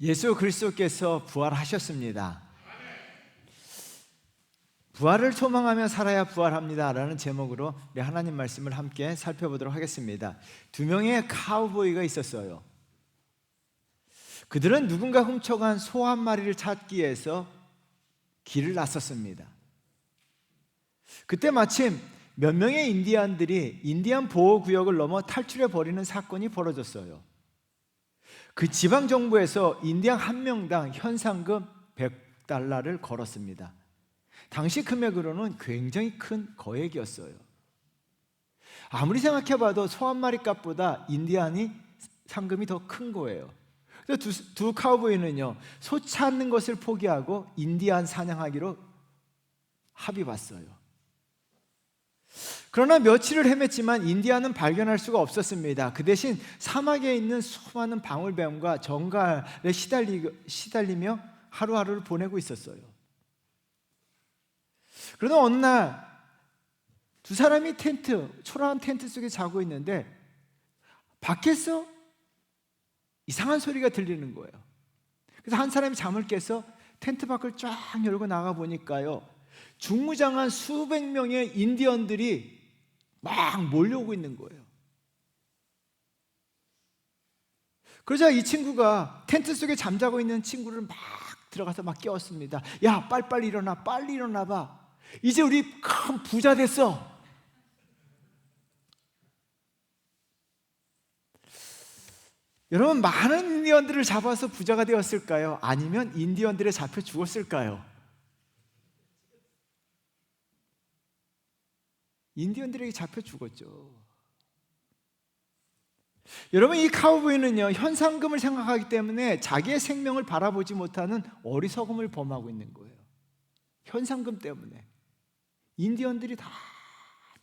예수 그리스도께서 부활하셨습니다. 부활을 소망하며 살아야 부활합니다 라는 제목으로 우리 하나님 말씀을 함께 살펴보도록 하겠습니다. 두 명의 카우보이가 있었어요. 그들은 누군가 훔쳐간 소 한 마리를 찾기 위해서 길을 나섰습니다. 그때 마침 몇 명의 인디안들이 인디안 보호구역을 넘어 탈출해버리는 사건이 벌어졌어요. 그 지방정부에서 인디안 한 명당 현상금 $100를 걸었습니다. 당시 금액으로는 굉장히 큰 거액이었어요. 아무리 생각해봐도 소 한 마리 값보다 인디안이 상금이 더 큰 거예요. 그래서 두 카우보이는요, 소 찾는 것을 포기하고 인디안 사냥하기로 합의봤어요. 그러나 며칠을 헤맸지만 인디안은 발견할 수가 없었습니다. 그 대신 사막에 있는 수많은 방울뱀과 정갈에 시달리며 하루하루를 보내고 있었어요. 그러다 어느 날 두 사람이 초라한 텐트 속에 자고 있는데 밖에서 이상한 소리가 들리는 거예요. 그래서 한 사람이 잠을 깨서 텐트 밖을 쫙 열고 나가 보니까요, 중무장한 수백 명의 인디언들이 막 몰려오고 있는 거예요. 그러자 이 친구가 텐트 속에 잠자고 있는 친구를 막 들어가서 막 깨웠습니다. 야, 빨리 일어나, 빨리 일어나 봐. 이제 우리 큰 부자 됐어. 여러분, 많은 인디언들을 잡아서 부자가 되었을까요? 아니면 인디언들에 잡혀 죽었을까요? 인디언들에게 잡혀 죽었죠. 여러분, 이 카우보이는요, 현상금을 생각하기 때문에 자기의 생명을 바라보지 못하는 어리석음을 범하고 있는 거예요. 현상금 때문에 인디언들이 다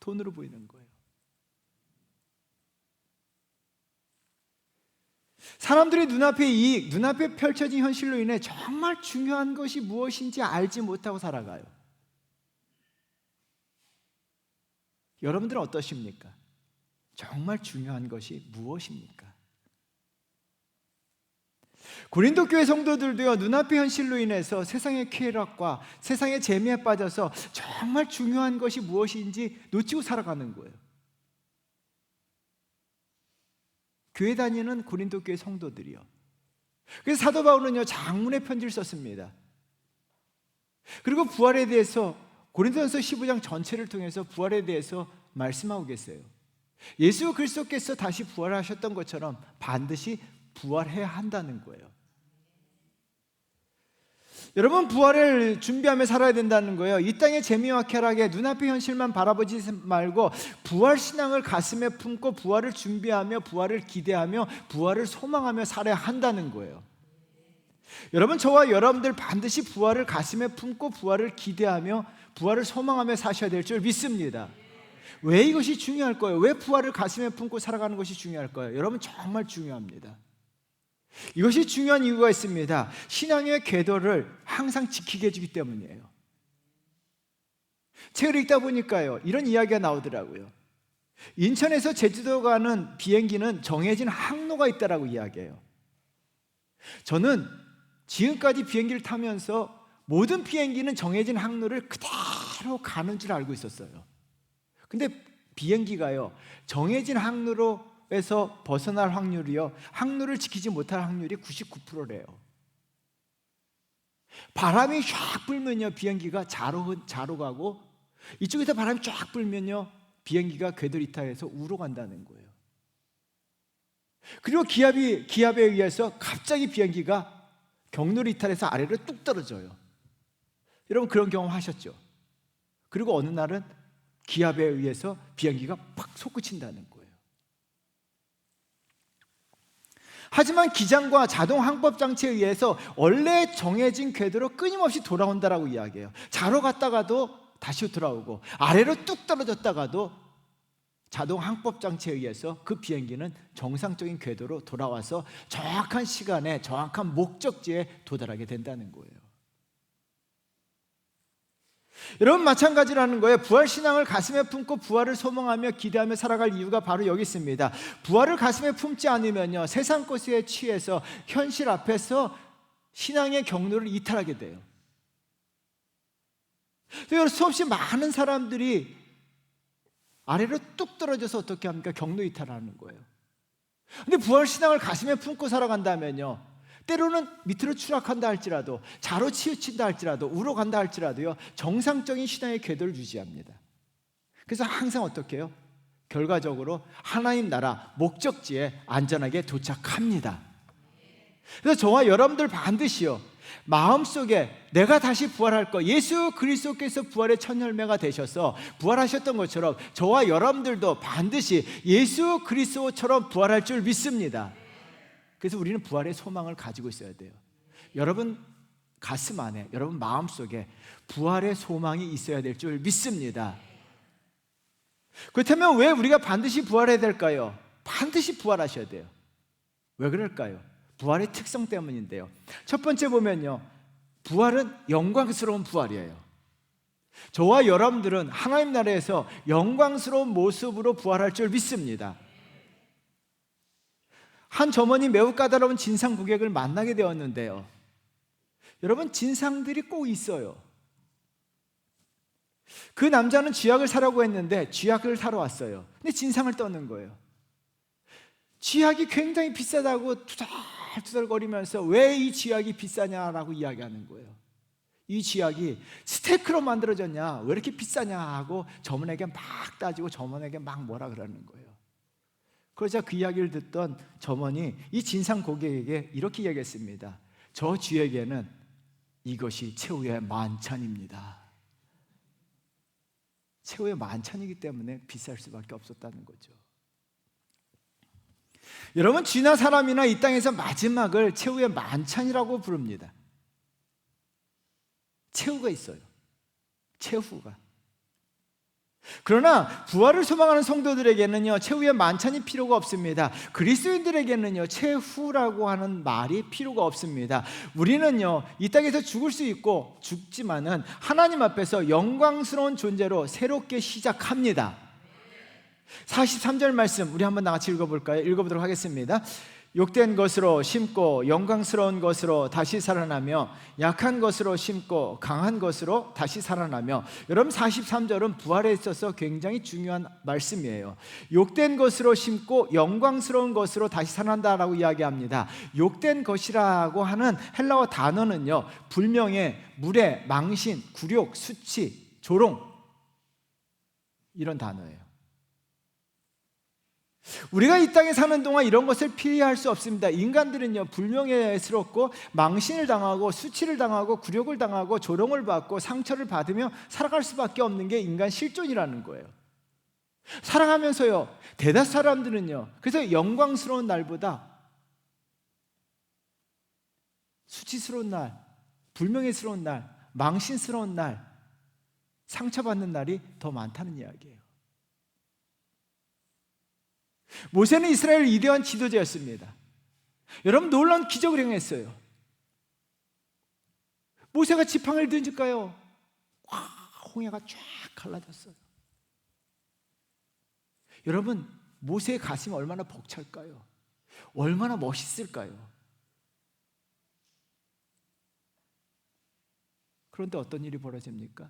돈으로 보이는 거예요. 사람들이 눈앞에 펼쳐진 현실로 인해 정말 중요한 것이 무엇인지 알지 못하고 살아가요. 여러분들은 어떠십니까? 정말 중요한 것이 무엇입니까? 고린도 교회 성도들도요, 눈앞의 현실로 인해서 세상의 쾌락과 세상의 재미에 빠져서 정말 중요한 것이 무엇인지 놓치고 살아가는 거예요. 교회 다니는 고린도 교회 성도들이요. 그래서 사도 바울은요, 장문의 편지를 썼습니다. 그리고 부활에 대해서 고린도전서 15장 전체를 통해서 부활에 대해서 말씀하고 계세요. 예수 그리스도께서 다시 부활하셨던 것처럼 반드시 부활해야 한다는 거예요. 여러분, 부활을 준비하며 살아야 된다는 거예요. 이 땅의 재미와 쾌락에 눈앞의 현실만 바라보지 말고 부활 신앙을 가슴에 품고 부활을 준비하며 부활을 기대하며 부활을 소망하며 살아야 한다는 거예요. 여러분, 저와 여러분들 반드시 부활을 가슴에 품고 부활을 기대하며 부활을 소망하며 사셔야 될 줄 믿습니다. 왜 이것이 중요할 거예요? 왜 부활을 가슴에 품고 살아가는 것이 중요할 거예요? 여러분, 정말 중요합니다. 이것이 중요한 이유가 있습니다. 신앙의 궤도를 항상 지키게 해주기 때문이에요. 책을 읽다 보니까요, 이런 이야기가 나오더라고요. 인천에서 제주도 가는 비행기는 정해진 항로가 있다라고 이야기해요. 저는 지금까지 비행기를 타면서 모든 비행기는 정해진 항로를 그대로 가는 줄 알고 있었어요. 근데 비행기가요, 정해진 항로에서 벗어날 확률이요, 항로를 지키지 못할 확률이 99%래요. 바람이 쫙 불면요, 비행기가 좌로 가고, 이쪽에서 바람이 쫙 불면요, 비행기가 궤도를 이탈해서 우로 간다는 거예요. 그리고 기압에 의해서 갑자기 비행기가 경로를 이탈해서 아래로 뚝 떨어져요. 여러분, 그런 경험 하셨죠? 그리고 어느 날은 기압에 의해서 비행기가 팍 솟구친다는 거예요. 하지만 기장과 자동 항법 장치에 의해서 원래 정해진 궤도로 끊임없이 돌아온다라고 이야기해요. 좌로 갔다가도 다시 돌아오고 아래로 뚝 떨어졌다가도 자동 항법 장치에 의해서 그 비행기는 정상적인 궤도로 돌아와서 정확한 시간에 정확한 목적지에 도달하게 된다는 거예요. 여러분 마찬가지라는 거예요. 부활 신앙을 가슴에 품고 부활을 소망하며 기대하며 살아갈 이유가 바로 여기 있습니다. 부활을 가슴에 품지 않으면요, 세상 것에 취해서 현실 앞에서 신앙의 경로를 이탈하게 돼요. 수없이 많은 사람들이 아래로 뚝 떨어져서 어떻게 합니까? 경로 이탈하는 거예요. 근데 부활 신앙을 가슴에 품고 살아간다면요, 때로는 밑으로 추락한다 할지라도, 좌로 치우친다 할지라도, 우로 간다 할지라도요, 정상적인 신앙의 궤도를 유지합니다. 그래서 항상 어떻게 해요? 결과적으로 하나님 나라 목적지에 안전하게 도착합니다. 그래서 저와 여러분들 반드시요, 마음속에 내가 다시 부활할 거, 예수 그리스도께서 부활의 첫 열매가 되셔서 부활하셨던 것처럼 저와 여러분들도 반드시 예수 그리스도처럼 부활할 줄 믿습니다. 그래서 우리는 부활의 소망을 가지고 있어야 돼요. 여러분 가슴 안에, 여러분 마음속에 부활의 소망이 있어야 될 줄 믿습니다. 그렇다면 왜 우리가 반드시 부활해야 될까요? 반드시 부활하셔야 돼요. 왜 그럴까요? 부활의 특성 때문인데요. 첫 번째 보면요, 부활은 영광스러운 부활이에요. 저와 여러분들은 하나님 나라에서 영광스러운 모습으로 부활할 줄 믿습니다. 한 점원이 매우 까다로운 진상 고객을 만나게 되었는데요, 여러분 진상들이 꼭 있어요. 그 남자는 쥐약을 사라고 했는데 쥐약을 사러 왔어요. 근데 진상을 떠는 거예요. 쥐약이 굉장히 비싸다고 투덜투덜거리면서 왜 이 쥐약이 비싸냐라고 이야기하는 거예요. 이 쥐약이 스테이크로 만들어졌냐, 왜 이렇게 비싸냐 하고 점원에게 막 따지고 점원에게 막 뭐라 그러는 거예요. 그러자 그 이야기를 듣던 점원이 이 진상 고객에게 이렇게 이야기했습니다. 저 쥐에게는 이것이 최후의 만찬입니다. 최후의 만찬이기 때문에 비쌀 수밖에 없었다는 거죠. 여러분, 쥐나 사람이나 이 땅에서 마지막을 최후의 만찬이라고 부릅니다. 최후가 있어요. 최후가. 그러나 부활을 소망하는 성도들에게는요, 최후의 만찬이 필요가 없습니다. 그리스도인들에게는요, 최후라고 하는 말이 필요가 없습니다. 우리는요, 이 땅에서 죽을 수 있고 죽지만은 하나님 앞에서 영광스러운 존재로 새롭게 시작합니다. 43절 말씀 우리 한번 같이 읽어볼까요? 읽어보도록 하겠습니다. 욕된 것으로 심고 영광스러운 것으로 다시 살아나며 약한 것으로 심고 강한 것으로 다시 살아나며. 여러분 43절은 부활에 있어서 굉장히 중요한 말씀이에요. 욕된 것으로 심고 영광스러운 것으로 다시 살아난다라고 이야기합니다. 욕된 것이라고 하는 헬라어 단어는요, 불명예, 무례, 망신, 굴욕, 수치, 조롱, 이런 단어예요. 우리가 이 땅에 사는 동안 이런 것을 피할 수 없습니다. 인간들은요, 불명예스럽고 망신을 당하고 수치를 당하고 굴욕을 당하고 조롱을 받고 상처를 받으며 살아갈 수밖에 없는 게 인간 실존이라는 거예요. 살아가면서요, 대다수 사람들은요, 그래서 영광스러운 날보다 수치스러운 날, 불명예스러운 날, 망신스러운 날, 상처받는 날이 더 많다는 이야기예요. 모세는 이스라엘 위대한 지도자였습니다. 여러분, 놀라운 기적을 행했어요. 모세가 지팡이를 던질까요? 홍해가 쫙 갈라졌어요. 여러분, 모세의 가슴이 얼마나 벅찰까요? 얼마나 멋있을까요? 그런데 어떤 일이 벌어집니까?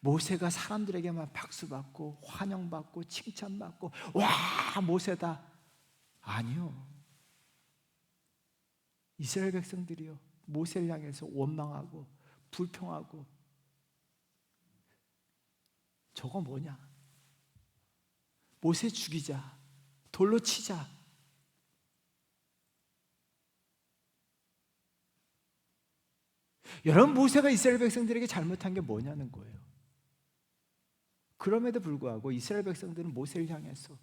모세가 사람들에게만 박수받고 환영받고 칭찬받고 와, 모세다. 아니요, 이스라엘 백성들이요, 모세를 향해서 원망하고 불평하고, 저거 뭐냐, 모세 죽이자, 돌로 치자. 여러분, 모세가 이스라엘 백성들에게 잘못한 게 뭐냐는 거예요. 그럼에도 불구하고 이스라엘 백성들은 모세를 향해서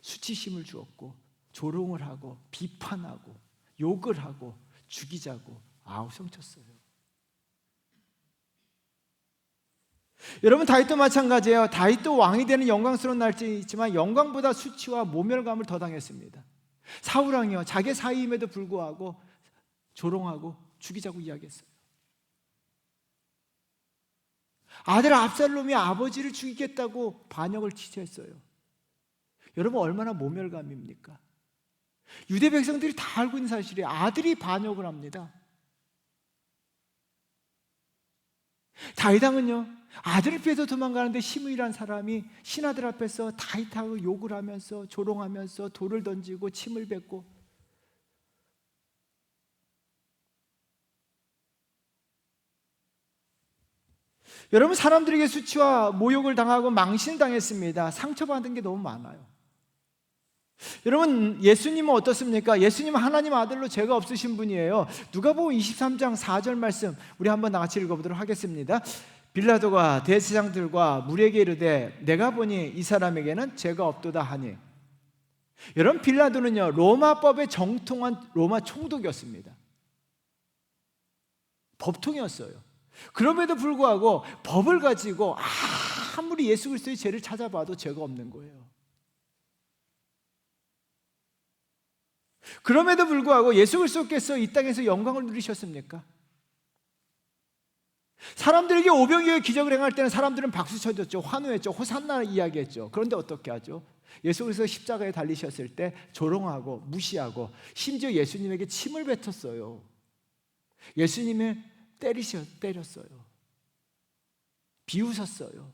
수치심을 주었고 조롱을 하고 비판하고 욕을 하고 죽이자고 아우성쳤어요. 여러분, 다윗도 마찬가지예요. 다윗도 왕이 되는 영광스러운 날이 있지만 영광보다 수치와 모멸감을 더 당했습니다. 사울 왕이요, 자기 사위임에도 불구하고 조롱하고 죽이자고 이야기했어요. 아들 압살롬이 아버지를 죽이겠다고 반역을 지시했어요. 여러분 얼마나 모멸감입니까? 유대 백성들이 다 알고 있는 사실이에요. 아들이 반역을 합니다. 다윗 왕은요, 아들을 피해서 도망가는데 시므이라는 사람이 신하들 앞에서 다윗하고 욕을 하면서 조롱하면서 돌을 던지고 침을 뱉고, 여러분 사람들에게 수치와 모욕을 당하고 망신을 당했습니다. 상처받은 게 너무 많아요. 여러분 예수님은 어떻습니까? 예수님은 하나님 아들로 죄가 없으신 분이에요. 누가복음 23장 4절 말씀 우리 한번 같이 읽어보도록 하겠습니다. 빌라도가 대제사장들과 무리에게 이르되 내가 보니 이 사람에게는 죄가 없도다 하니. 여러분 빌라도는요 로마법에 정통한 로마 총독이었습니다. 법통이었어요. 그럼에도 불구하고 법을 가지고 아무리 예수 그리스도의 죄를 찾아봐도 죄가 없는 거예요. 그럼에도 불구하고 예수 그리스도께서 이 땅에서 영광을 누리셨습니까? 사람들에게 오병이어의 기적을 행할 때는 사람들은 박수 쳐줬죠. 환호했죠. 호산나 이야기했죠. 그런데 어떻게 하죠? 예수 그리스도 십자가에 달리셨을 때 조롱하고 무시하고 심지어 예수님에게 침을 뱉었어요. 예수님을 때렸어요. 비웃었어요.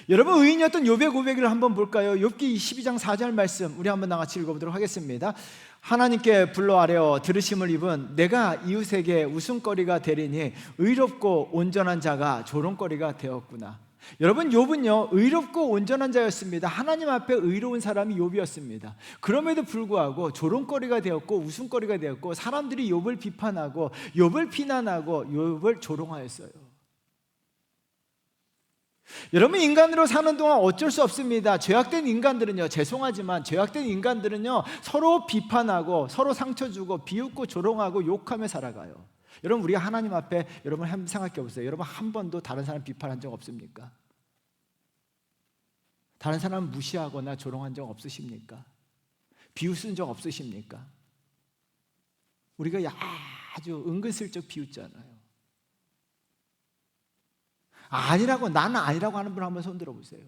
여러분 의인이었던 욥의 고백을 한번 볼까요? 욥기 12장 4절 말씀 우리 한번 같이 읽어보도록 하겠습니다. 하나님께 불러 아뢰어 들으심을 입은 내가 이웃에게 웃음거리가 되리니 의롭고 온전한 자가 조롱거리가 되었구나. 여러분 욥은요 의롭고 온전한 자였습니다. 하나님 앞에 의로운 사람이 욥이었습니다. 그럼에도 불구하고 조롱거리가 되었고 웃음거리가 되었고 사람들이 욥을 비판하고 욥을 비난하고 욥을 조롱하였어요. 여러분 인간으로 사는 동안 어쩔 수 없습니다. 죄악된 인간들은요, 죄송하지만 죄악된 인간들은요 서로 비판하고 서로 상처 주고 비웃고 조롱하고 욕하며 살아가요. 여러분 우리가 하나님 앞에 여러분 한번 생각해 보세요. 여러분 한 번도 다른 사람 비판한 적 없습니까? 다른 사람 무시하거나 조롱한 적 없으십니까? 비웃은 적 없으십니까? 우리가 아주 은근슬쩍 비웃잖아요. 아니라고, 나는 아니라고 하는 분 한번 손 들어보세요.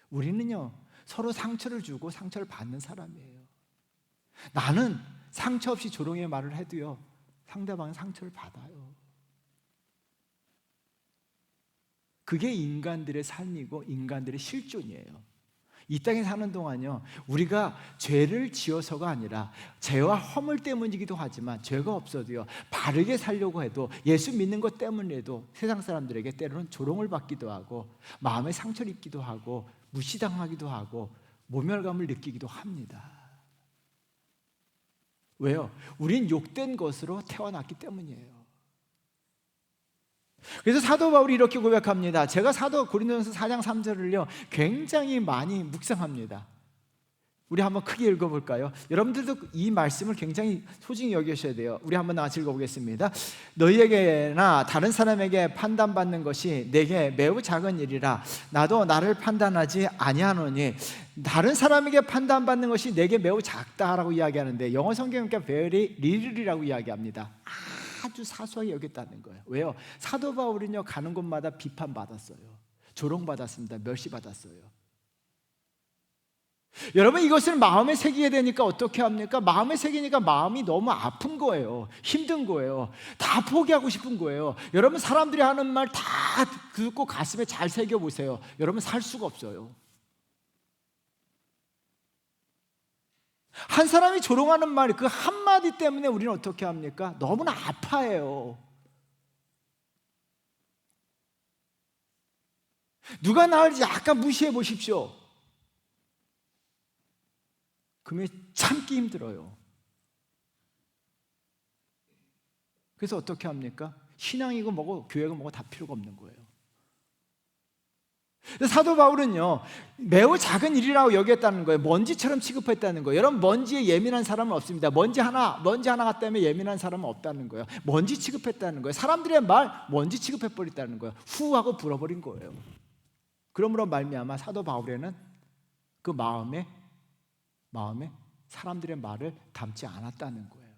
우리는요 서로 상처를 주고 상처를 받는 사람이에요. 나는 상처 없이 조롱의 말을 해도요 상대방은 상처를 받아요. 그게 인간들의 삶이고 인간들의 실존이에요. 이 땅에 사는 동안요 우리가 죄를 지어서가 아니라 죄와 허물 때문이기도 하지만 죄가 없어도요 바르게 살려고 해도 예수 믿는 것 때문에도 세상 사람들에게 때로는 조롱을 받기도 하고 마음에 상처를 입기도 하고 무시당하기도 하고 모멸감을 느끼기도 합니다. 왜요? 우린 욕된 것으로 태어났기 때문이에요. 그래서 사도 바울이 이렇게 고백합니다. 제가 사도 고린도전서 4장 3절을요 굉장히 많이 묵상합니다. 우리 한번 크게 읽어볼까요? 여러분들도 이 말씀을 굉장히 소중히 여기셔야 돼요. 우리 한번 같이 읽어보겠습니다. 너희에게나 다른 사람에게 판단받는 것이 내게 매우 작은 일이라 나도 나를 판단하지 아니하노니 다른 사람에게 판단받는 것이 내게 매우 작다라고 이야기하는데 영어 성경은 very little이라고 이야기합니다. 아주 사소하게 여겼다는 거예요. 왜요? 사도 바울은요 가는 곳마다 비판받았어요. 조롱받았습니다. 멸시받았어요. 여러분 이것을 마음에 새기게 되니까 어떻게 합니까? 마음에 새기니까 마음이 너무 아픈 거예요. 힘든 거예요. 다 포기하고 싶은 거예요. 여러분 사람들이 하는 말 다 듣고 가슴에 잘 새겨보세요. 여러분 살 수가 없어요. 한 사람이 조롱하는 말 그 한마디 때문에 우리는 어떻게 합니까? 너무나 아파해요. 누가 나를 약간 무시해 보십시오. 그러면 참기 힘들어요. 그래서 어떻게 합니까? 신앙이고 뭐고 교회가 뭐고 다 필요가 없는 거예요. 사도 바울은요 매우 작은 일이라고 여겼다는 거예요. 먼지처럼 취급했다는 거예요. 여러분 먼지에 예민한 사람은 없습니다. 먼지 하나가 때문에 예민한 사람은 없다는 거예요. 먼지 취급했다는 거예요. 사람들의 말 먼지 취급해버렸다는 거예요. 후 하고 불어버린 거예요. 그러므로 말미암아 사도 바울에는 그 마음에 사람들의 말을 담지 않았다는 거예요.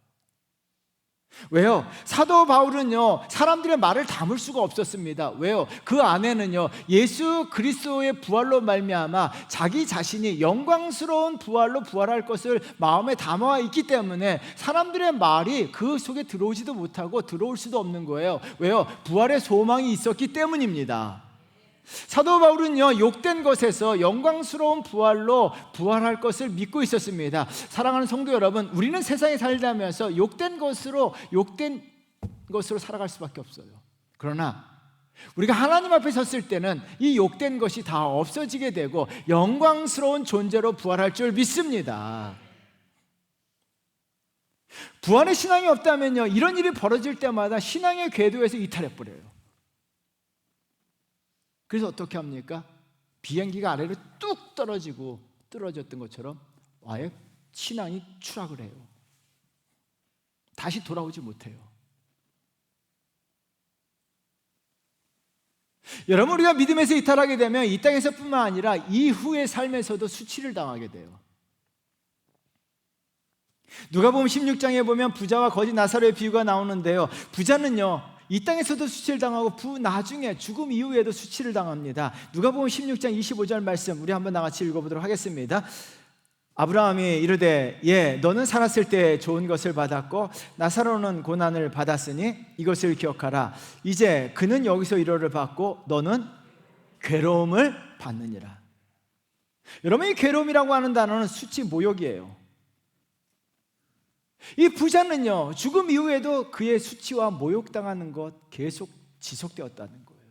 왜요? 사도 바울은요, 사람들의 말을 담을 수가 없었습니다. 왜요? 그 안에는요, 예수 그리스도의 부활로 말미암아 자기 자신이 영광스러운 부활로 부활할 것을 마음에 담아 있기 때문에 사람들의 말이 그 속에 들어오지도 못하고 들어올 수도 없는 거예요. 왜요? 부활의 소망이 있었기 때문입니다. 사도 바울은요, 욕된 것에서 영광스러운 부활로 부활할 것을 믿고 있었습니다. 사랑하는 성도 여러분, 우리는 세상에 살다면서 욕된 것으로 살아갈 수밖에 없어요. 그러나 우리가 하나님 앞에 섰을 때는 이 욕된 것이 다 없어지게 되고 영광스러운 존재로 부활할 줄 믿습니다. 부활의 신앙이 없다면요, 이런 일이 벌어질 때마다 신앙의 궤도에서 이탈해 버려요. 그래서 어떻게 합니까? 비행기가 아래로 뚝 떨어지고 떨어졌던 것처럼 아예 신앙이 추락을 해요. 다시 돌아오지 못해요. 여러분, 우리가 믿음에서 이탈하게 되면 이 땅에서뿐만 아니라 이후의 삶에서도 수치를 당하게 돼요. 누가복음 16장에 보면 부자와 거지 나사로의 비유가 나오는데요, 부자는요 이 땅에서도 수치를 당하고 나중에 죽음 이후에도 수치를 당합니다. 누가복음 16장 25절 말씀 우리 한번 나같이 읽어보도록 하겠습니다. 아브라함이 이르되 너는 살았을 때 좋은 것을 받았고 나사로는 고난을 받았으니 이것을 기억하라. 이제 그는 여기서 위로를 받고 너는 괴로움을 받느니라. 여러분, 이 괴로움이라고 하는 단어는 수치, 모욕이에요. 이 부자는요, 죽음 이후에도 그의 수치와 모욕당하는 것 계속 지속되었다는 거예요.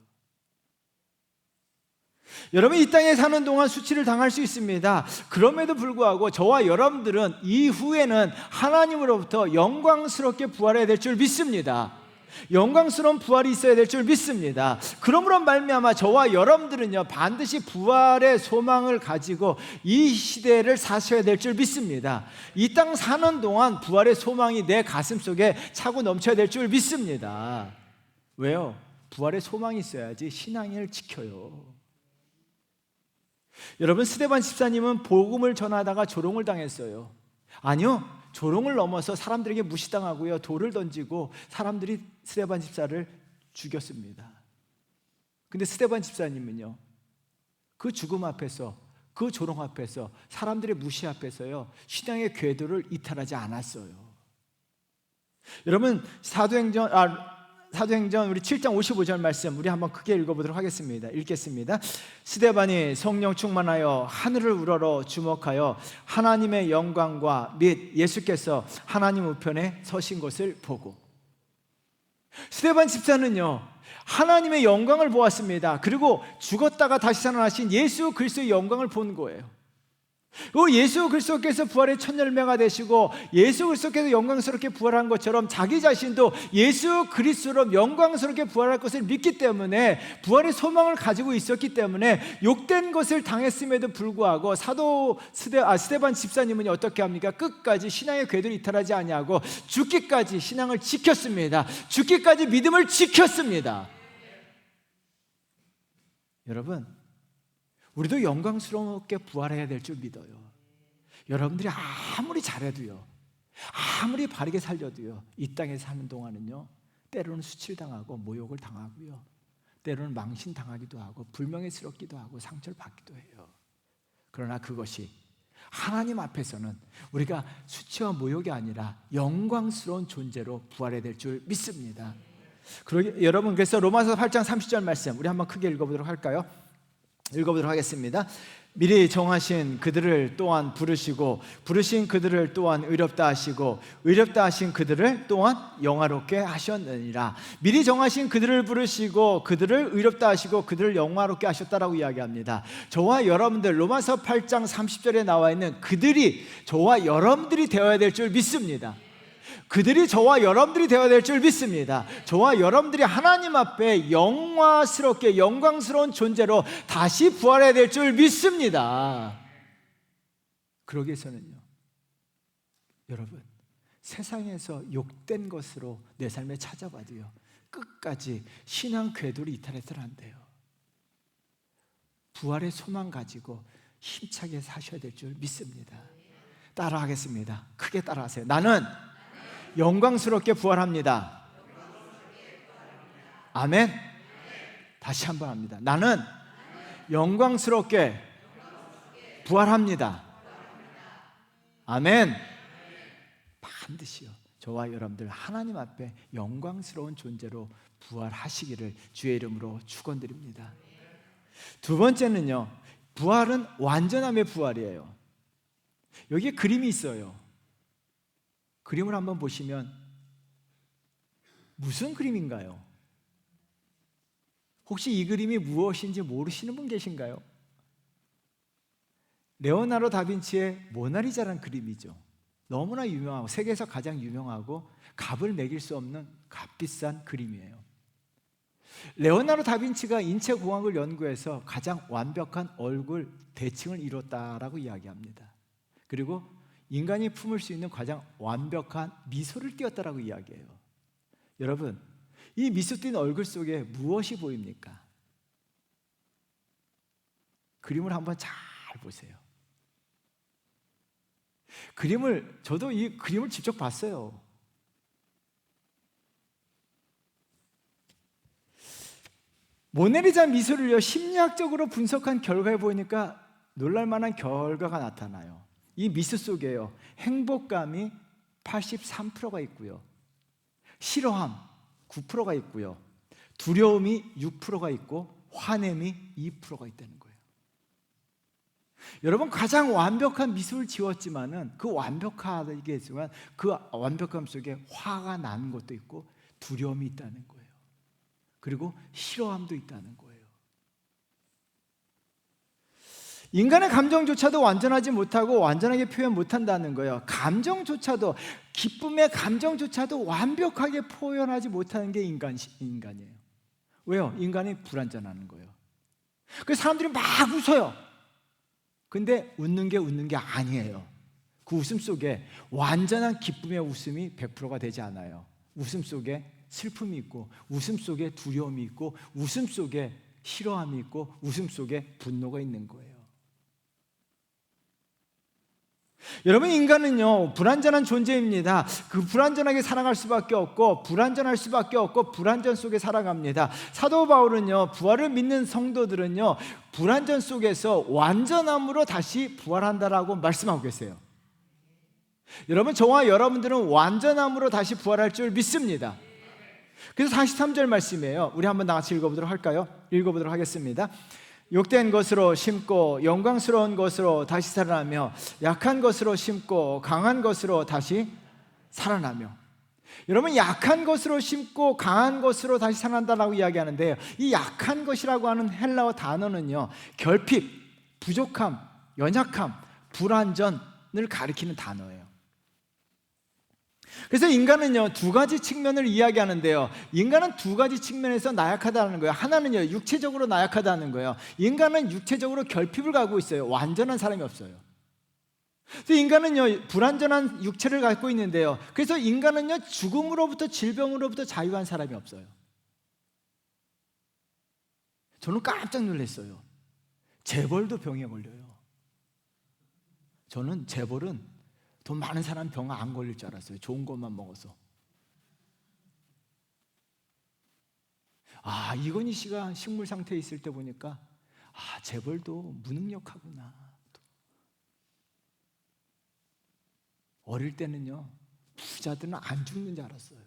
여러분, 이 땅에 사는 동안 수치를 당할 수 있습니다. 그럼에도 불구하고 저와 여러분들은 이후에는 하나님으로부터 영광스럽게 부활해야 될 줄 믿습니다. 영광스러운 부활이 있어야 될 줄 믿습니다. 그러므로 말미암아 저와 여러분들은요, 반드시 부활의 소망을 가지고 이 시대를 사셔야 될 줄 믿습니다. 이 땅 사는 동안 부활의 소망이 내 가슴 속에 차고 넘쳐야 될 줄 믿습니다. 왜요? 부활의 소망이 있어야지 신앙을 지켜요. 여러분, 스데반 집사님은 복음을 전하다가 조롱을 당했어요. 아니요, 조롱을 넘어서 사람들에게 무시당하고요, 돌을 던지고 사람들이 스데반 집사를 죽였습니다. 근데 스데반 집사님은요, 그 죽음 앞에서, 그 조롱 앞에서, 사람들의 무시 앞에서요, 신앙의 궤도를 이탈하지 않았어요. 여러분, 사도행전 우리 7장 55절 말씀 우리 한번 크게 읽어보도록 하겠습니다. 읽겠습니다. 스데반이 성령 충만하여 하늘을 우러러 주목하여 하나님의 영광과 및 예수께서 하나님 우편에 서신 것을 보고. 스데반 집사는요, 하나님의 영광을 보았습니다. 그리고 죽었다가 다시 살아나신 예수 그리스도의 영광을 본 거예요. 예수 그리스도께서 부활의 첫 열매가 되시고 예수 그리스도께서 영광스럽게 부활한 것처럼 자기 자신도 예수 그리스도로 영광스럽게 부활할 것을 믿기 때문에 부활의 소망을 가지고 있었기 때문에 욕된 것을 당했음에도 불구하고 스데반 집사님은 어떻게 합니까? 끝까지 신앙의 궤도를 이탈하지 아니하고 죽기까지 신앙을 지켰습니다. 죽기까지 믿음을 지켰습니다. 여러분, 우리도 영광스럽게 부활해야 될 줄 믿어요. 여러분들이 아무리 잘해도요, 아무리 바르게 살려도요, 이 땅에 사는 동안은요, 때로는 수치를 당하고 모욕을 당하고요, 때로는 망신당하기도 하고 불명예스럽기도 하고 상처를 받기도 해요. 그러나 그것이 하나님 앞에서는 우리가 수치와 모욕이 아니라 영광스러운 존재로 부활해야 될 줄 믿습니다. 여러분, 그래서 로마서 8장 30절 말씀 우리 한번 크게 읽어보도록 할까요? 읽어보도록 하겠습니다. 미리 정하신 그들을 또한 부르시고 부르신 그들을 또한 의롭다 하시고 의롭다 하신 그들을 또한 영화롭게 하셨느니라. 미리 정하신 그들을 부르시고 그들을 의롭다 하시고 그들을 영화롭게 하셨다라고 이야기합니다. 저와 여러분들, 로마서 8장 30절에 나와 있는 그들이 저와 여러분들이 되어야 될 줄 믿습니다. 그들이 저와 여러분들이 되어야 될 줄 믿습니다. 저와 여러분들이 하나님 앞에 영화스럽게 영광스러운 존재로 다시 부활해야 될 줄 믿습니다. 그러기 위해서는요, 여러분, 세상에서 욕된 것으로 내 삶에 찾아봐도요, 끝까지 신앙 궤도를 이탈해서는 안 돼요. 부활의 소망 가지고 힘차게 사셔야 될 줄 믿습니다. 따라하겠습니다. 크게 따라하세요. 나는 영광스럽게 부활합니다. 아멘. 다시 한번 합니다. 나는 영광스럽게 부활합니다. 아멘. 반드시요. 저와 여러분들 하나님 앞에 영광스러운 존재로 부활하시기를 주의 이름으로 축원드립니다. 두 번째는요, 부활은 완전함의 부활이에요. 여기에 그림이 있어요. 그림을 한번 보시면 무슨 그림인가요? 혹시 이 그림이 무엇인지 모르시는 분 계신가요? 레오나르도 다빈치의 모나리자라는 그림이죠. 너무나 유명하고 세계에서 가장 유명하고 값을 매길 수 없는 값비싼 그림이에요. 레오나르도 다빈치가 인체공학을 연구해서 가장 완벽한 얼굴 대칭을 이뤘다라고 이야기합니다. 그리고 인간이 품을 수 있는 가장 완벽한 미소를 띄었다라고 이야기해요. 여러분, 이 미소 띈 얼굴 속에 무엇이 보입니까? 그림을 한번 잘 보세요. 저도 이 그림을 직접 봤어요. 모나리자 미소를요, 심리학적으로 분석한 결과에 보니까 놀랄만한 결과가 나타나요. 이 미소 속에요, 행복감이 83%가 있고요, 싫어함 9%가 있고요, 두려움이 6%가 있고 화냄이 2%가 있다는 거예요. 여러분, 가장 완벽한 미소를 지었지만은 그 완벽하겠지만 그 완벽함 속에 화가 나는 것도 있고 두려움이 있다는 거예요. 그리고 싫어함도 있다는 거예요. 인간의 감정조차도 완전하지 못하고 완전하게 표현 못한다는 거예요. 감정조차도, 기쁨의 감정조차도 완벽하게 표현하지 못하는 게 인간이에요. 왜요? 인간이 불완전하는 거예요. 그래서 사람들이 막 웃어요. 근데 웃는 게 아니에요. 그 웃음 속에 완전한 기쁨의 웃음이 100%가 되지 않아요. 웃음 속에 슬픔이 있고, 웃음 속에 두려움이 있고, 웃음 속에 싫어함이 있고, 웃음 속에 분노가 있는 거예요. 여러분, 인간은요, 불완전한 존재입니다. 그 불완전하게 살아갈 수밖에 없고, 불완전할 수밖에 없고, 불완전 속에 살아갑니다. 사도 바울은요, 부활을 믿는 성도들은요, 불완전 속에서 완전함으로 다시 부활한다라고 말씀하고 계세요. 여러분, 저와 여러분들은 완전함으로 다시 부활할 줄 믿습니다. 그래서 43절 말씀이에요. 우리 한번 다 같이 읽어보도록 할까요? 읽어보도록 하겠습니다. 욕된 것으로 심고 영광스러운 것으로 다시 살아나며 약한 것으로 심고 강한 것으로 다시 살아나며. 여러분, 약한 것으로 심고 강한 것으로 다시 살아난다라고 이야기하는데요, 이 약한 것이라고 하는 헬라어 단어는요, 결핍, 부족함, 연약함, 불완전을 가리키는 단어예요. 그래서 인간은요, 두 가지 측면을 이야기하는데요, 인간은 두 가지 측면에서 나약하다는 거예요. 하나는요, 육체적으로 나약하다는 거예요. 인간은 육체적으로 결핍을 가지고 있어요. 완전한 사람이 없어요. 그래서 인간은요, 불완전한 육체를 갖고 있는데요, 그래서 인간은요, 죽음으로부터, 질병으로부터 자유한 사람이 없어요. 저는 깜짝 놀랐어요. 재벌도 병에 걸려요. 저는 재벌은 돈 많은 사람 병 안 걸릴 줄 알았어요. 좋은 것만 먹어서. 이건희 씨가 식물 상태에 있을 때 보니까 재벌도 무능력하구나. 어릴 때는요, 부자들은 안 죽는 줄 알았어요.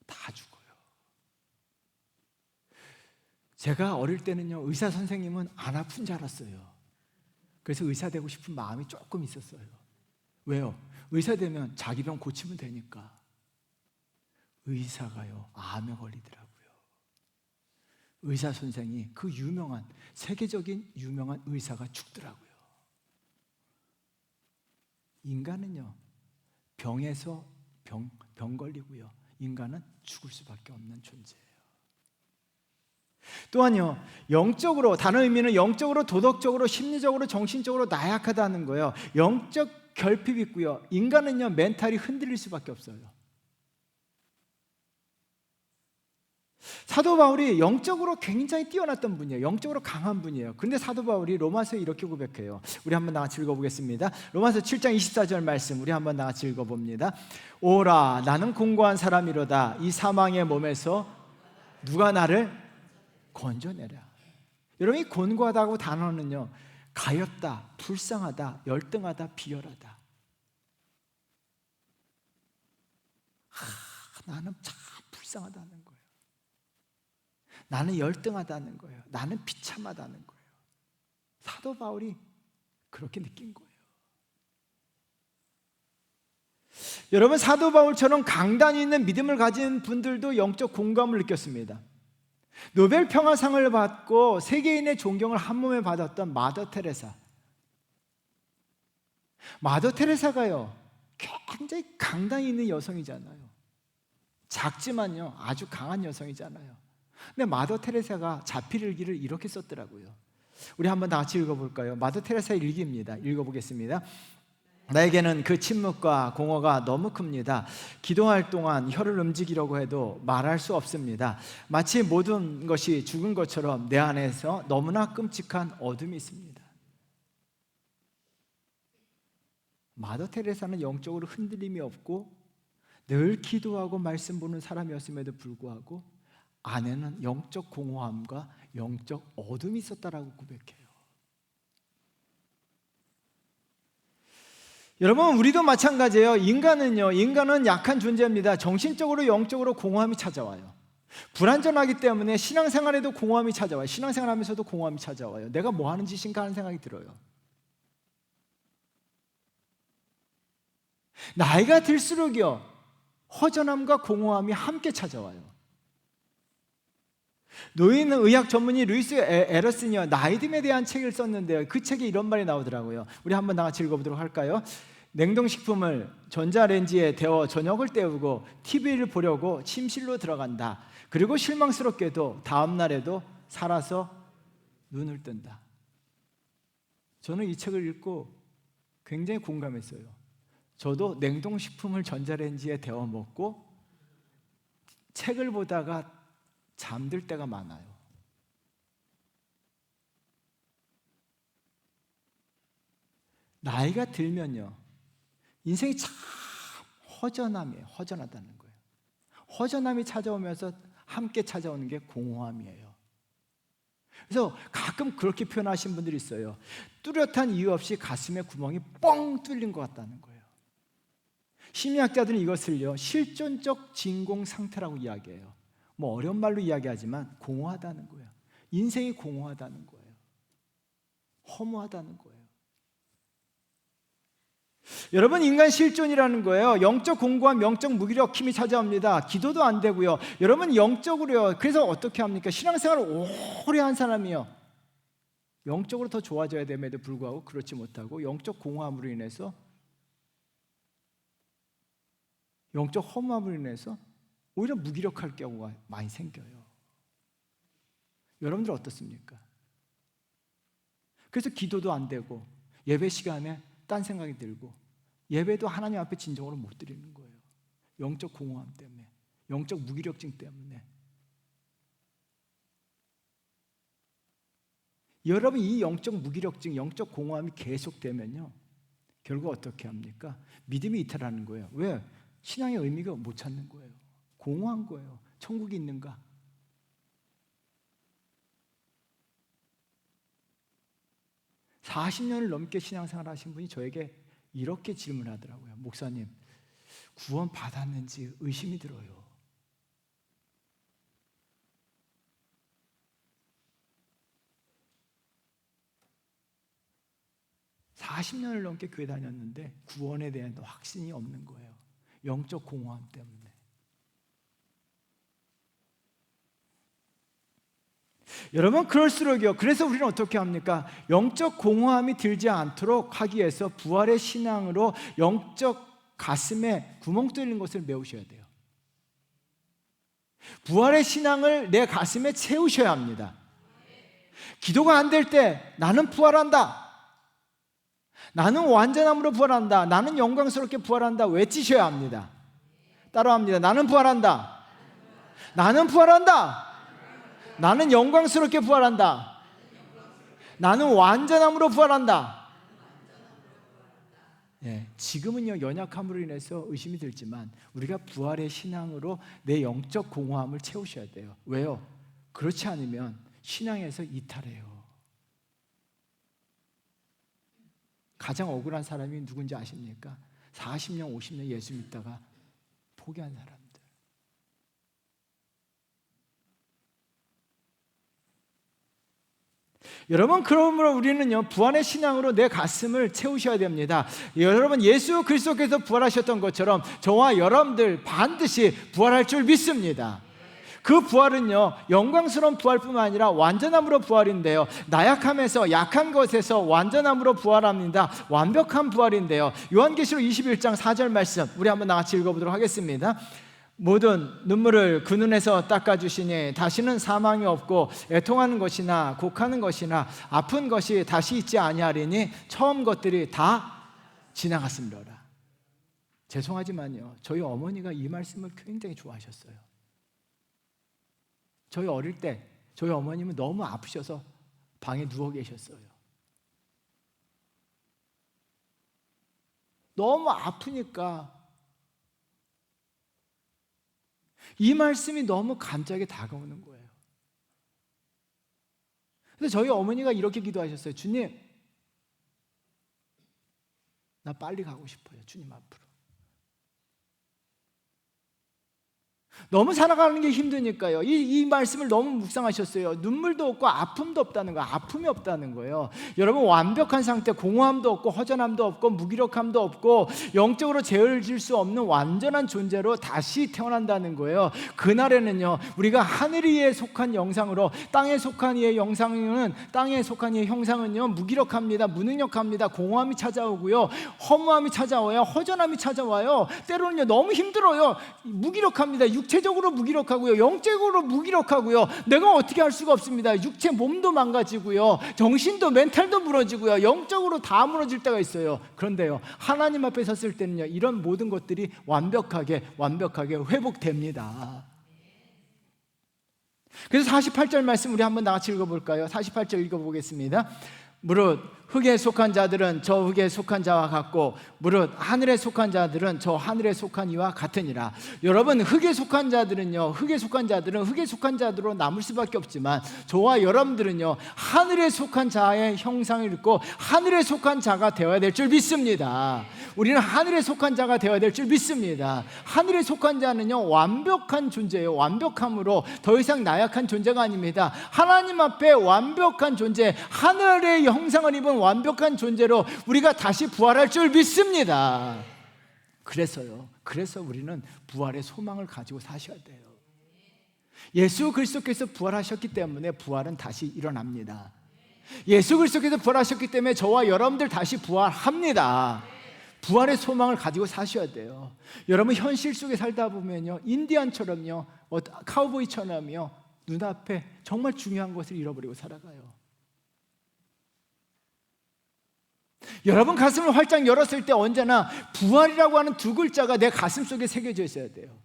다 죽어요. 제가 어릴 때는요, 의사 선생님은 안 아픈 줄 알았어요. 그래서 의사 되고 싶은 마음이 조금 있었어요. 왜요? 의사 되면 자기 병 고치면 되니까. 의사가요, 암에 걸리더라고요. 의사 선생이, 그 유명한, 세계적인 유명한 의사가 죽더라고요. 인간은요, 병에서 병 걸리고요, 인간은 죽을 수밖에 없는 존재예요. 또한요, 영적으로, 다른 의미는 영적으로, 도덕적으로, 심리적으로, 정신적으로 나약하다는 거예요. 영적 결핍이 있고요, 인간은요, 멘탈이 흔들릴 수밖에 없어요. 사도 바울이 영적으로 굉장히 뛰어났던 분이에요. 영적으로 강한 분이에요. 그런데 사도 바울이 로마서에 이렇게 고백해요. 우리 한번 나같이 읽어보겠습니다. 로마서 7장 24절 말씀 우리 한번 나같이 읽어봅니다. 오라 나는 공고한 사람이로다. 이 사망의 몸에서 누가 나를 건져내라. 여러분, 이 곤고하다고 단어는요, 가엾다, 불쌍하다, 열등하다, 비열하다. 나는 참 불쌍하다는 거예요. 나는 열등하다는 거예요. 나는 비참하다는 거예요. 사도 바울이 그렇게 느낀 거예요. 여러분, 사도 바울처럼 강단이 있는 믿음을 가진 분들도 영적 공감을 느꼈습니다. 노벨 평화상을 받고 세계인의 존경을 한 몸에 받았던 마더 테레사. 마더 테레사가요, 굉장히 강단이 있는 여성이잖아요. 작지만요, 아주 강한 여성이잖아요. 근데 마더 테레사가 자필 일기를 이렇게 썼더라고요. 우리 한번 다 같이 읽어볼까요? 마더 테레사 일기입니다. 읽어보겠습니다. 나에게는 그 침묵과 공허가 너무 큽니다. 기도할 동안 혀를 움직이려고 해도 말할 수 없습니다. 마치 모든 것이 죽은 것처럼 내 안에서 너무나 끔찍한 어둠이 있습니다. 마더 테레사는 영적으로 흔들림이 없고 늘 기도하고 말씀 보는 사람이었음에도 불구하고 안에는 영적 공허함과 영적 어둠이 있었다라고 고백해요. 여러분, 우리도 마찬가지예요. 인간은 약한 존재입니다. 정신적으로 영적으로 공허함이 찾아와요. 불안전하기 때문에 신앙생활에도 공허함이 찾아와요. 신앙생활하면서도 공허함이 찾아와요. 내가 뭐 하는 짓인가 하는 생각이 들어요. 나이가 들수록요, 허전함과 공허함이 함께 찾아와요. 노인의학 전문의 루이스 에러슨이요, 나이듦에 대한 책을 썼는데요, 그 책에 이런 말이 나오더라고요. 우리 한번 다 같이 읽어보도록 할까요? 냉동식품을 전자레인지에 데워 저녁을 때우고 TV를 보려고 침실로 들어간다. 그리고 실망스럽게도 다음 날에도 살아서 눈을 뜬다. 저는 이 책을 읽고 굉장히 공감했어요. 저도 냉동식품을 전자레인지에 데워 먹고 책을 보다가 잠들 때가 많아요. 나이가 들면요, 인생이 참 허전함이에요. 허전하다는 거예요. 허전함이 찾아오면서 함께 찾아오는 게 공허함이에요. 그래서 가끔 그렇게 표현하신 분들이 있어요. 뚜렷한 이유 없이 가슴에 구멍이 뻥 뚫린 것 같다는 거예요. 심리학자들은 이것을요, 실존적 진공 상태라고 이야기해요. 뭐 어려운 말로 이야기하지만 공허하다는 거예요. 인생이 공허하다는 거예요. 허무하다는 거예요. 여러분, 인간 실존이라는 거예요. 영적 공고함, 영적 무기력힘이 찾아옵니다. 기도도 안 되고요. 여러분, 영적으로요, 그래서 어떻게 합니까? 신앙생활을 오래 한 사람이요, 영적으로 더 좋아져야 됨에도 불구하고 그렇지 못하고 영적 공허함으로 인해서, 영적 허무함으로 인해서 오히려 무기력할 경우가 많이 생겨요. 여러분들 어떻습니까? 그래서 기도도 안 되고 예배 시간에 딴 생각이 들고 예배도 하나님 앞에 진정으로 못 드리는 거예요. 영적 공허함 때문에, 영적 무기력증 때문에. 여러분, 이 영적 무기력증, 영적 공허함이 계속되면요, 결국 어떻게 합니까? 믿음이 이탈하는 거예요. 왜? 신앙의 의미가 못 찾는 거예요. 공허한 거예요. 천국이 있는가? (40년을) 넘게 신앙생활 하신 분이 저에게 이렇게 질문하더라고요. 목사님, 구원 받았는지 의심이 들어요. (40년을) 넘게 교회 다녔는데 구원에 대한 확신이 없는 거예요. 영적 공허함 때문에. 여러분, 그럴수록요, 그래서 우리는 어떻게 합니까? 영적 공허함이 들지 않도록 하기 위해서 부활의 신앙으로 영적 가슴에 구멍 뚫린 것을 메우셔야 돼요. 부활의 신앙을 내 가슴에 채우셔야 합니다. 기도가 안 될 때 나는 부활한다, 나는 완전함으로 부활한다, 나는 영광스럽게 부활한다 외치셔야 합니다. 따라합니다. 나는 부활한다. 나는 부활한다. 나는 영광스럽게 부활한다. 나는 완전함으로 부활한다. 예, 지금은요 연약함으로 인해서 의심이 들지만 우리가 부활의 신앙으로 내 영적 공허함을 채우셔야 돼요. 왜요? 그렇지 않으면 신앙에서 이탈해요. 가장 억울한 사람이 누군지 아십니까? 40년 50년 예수 믿다가 포기한 사람들. 여러분, 그러므로 우리는요 부활의 신앙으로 내 가슴을 채우셔야 됩니다. 여러분, 예수 그리스도께서 부활하셨던 것처럼 저와 여러분들 반드시 부활할 줄 믿습니다. 그 부활은요 영광스러운 부활뿐만 아니라 완전함으로 부활인데요, 나약함에서 약한 것에서 완전함으로 부활합니다. 완벽한 부활인데요, 요한계시록 21장 4절 말씀 우리 한번 같이 읽어보도록 하겠습니다. 모든 눈물을 그 눈에서 닦아주시니 다시는 사망이 없고 애통하는 것이나 곡하는 것이나 아픈 것이 다시 있지 아니하리니 처음 것들이 다 지나갔음이로라. 죄송하지만요 저희 어머니가 이 말씀을 굉장히 좋아하셨어요. 저희 어릴 때 저희 어머님은 너무 아프셔서 방에 누워 계셨어요. 너무 아프니까 이 말씀이 너무 간절하게 다가오는 거예요. 그래서 저희 어머니가 이렇게 기도하셨어요. 주님, 나 빨리 가고 싶어요. 주님 앞으로. 너무 살아가는 게 힘드니까요. 이 말씀을 너무 묵상하셨어요. 눈물도 없고 아픔도 없다는 거예요. 아픔이 없다는 거예요. 여러분, 완벽한 상태, 공허함도 없고 허전함도 없고 무기력함도 없고 영적으로 죄를 수 없는 완전한 존재로 다시 태어난다는 거예요. 그날에는요 우리가 하늘 위에 속한 영상으로 땅에 속한 이의 영상은, 땅에 속한 이의 형상은요 무기력합니다. 무능력합니다. 공허함이 찾아오고요, 허무함이 찾아와요. 허전함이 찾아와요. 때로는요 너무 힘들어요. 무기력합니다. 육체적으로 무기력하고요, 영적으로 무기력하고요. 내가 어떻게 할 수가 없습니다. 육체 몸도 망가지고요, 정신도 멘탈도 무너지고요, 영적으로 다 무너질 때가 있어요. 그런데요 하나님 앞에 섰을 때는요 이런 모든 것들이 완벽하게 회복됩니다. 그래서 48절 말씀 우리 한번 다 같이 읽어볼까요? 48절 읽어보겠습니다. 무릇 흙에 속한 자들은 저 흙에 속한 자와 같고 무릇 하늘에 속한 자들은 저 하늘에 속한 이와 같으니라. 여러분, 흙에 속한 자들은요 흙에 속한 자들로 남을 수밖에 없지만 저와 여러분들은요 하늘에 속한 자의 형상을 입고 하늘에 속한 자가 되어야 될 줄 믿습니다. 우리는 하늘에 속한 자가 되어야 될 줄 믿습니다. 하늘에 속한 자는요 완벽한 존재예요. 완벽함으로 더 이상 나약한 존재가 아닙니다. 하나님 앞에 완벽한 존재, 하늘의 형상을 입은 완벽한 존재로 우리가 다시 부활할 줄 믿습니다. 그래서 우리는 부활의 소망을 가지고 사셔야 돼요. 예수 그리스도께서 부활하셨기 때문에 부활은 다시 일어납니다. 예수 그리스도께서 부활하셨기 때문에 저와 여러분들 다시 부활합니다. 부활의 소망을 가지고 사셔야 돼요. 여러분, 현실 속에 살다 보면요 인디안처럼요, 카우보이처럼요 눈앞에 정말 중요한 것을 잃어버리고 살아가요. 여러분 가슴을 활짝 열었을 때 언제나 부활이라고 하는 두 글자가 내 가슴 속에 새겨져 있어야 돼요.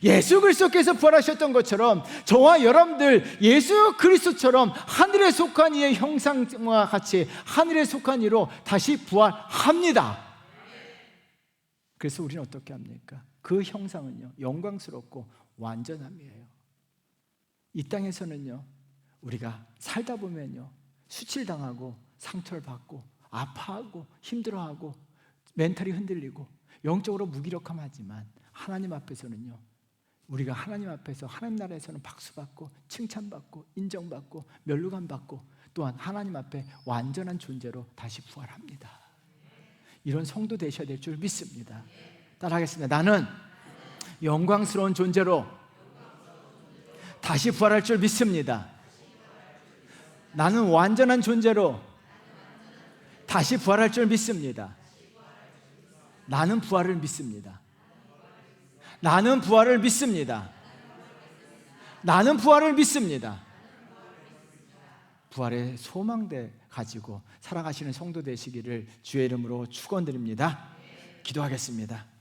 예수 그리스도께서 부활하셨던 것처럼 저와 여러분들 예수 그리스도처럼 하늘에 속한 이의 형상과 같이 하늘에 속한 이로 다시 부활합니다. 그래서 우리는 어떻게 합니까? 그 형상은요 영광스럽고 완전함이에요. 이 땅에서는요 우리가 살다 보면요 수치당하고 상처를 받고 아파하고 힘들어하고 멘탈이 흔들리고 영적으로 무기력함하지만 하나님 앞에서는요 우리가 하나님 앞에서 하나님 나라에서는 박수받고 칭찬받고 인정받고 면류관받고 또한 하나님 앞에 완전한 존재로 다시 부활합니다. 이런 성도 되셔야 될 줄 믿습니다. 따라하겠습니다. 나는 영광스러운 존재로 다시 부활할 줄 믿습니다. 나는 완전한 존재로 다시 부활할 줄 믿습니다. 나는 부활을 믿습니다. 나는 부활을 믿습니다. 나는 부활을 믿습니다. 부활의 소망대 가지고 살아가시는 성도 되시기를 주의 이름으로 축원드립니다. 기도하겠습니다.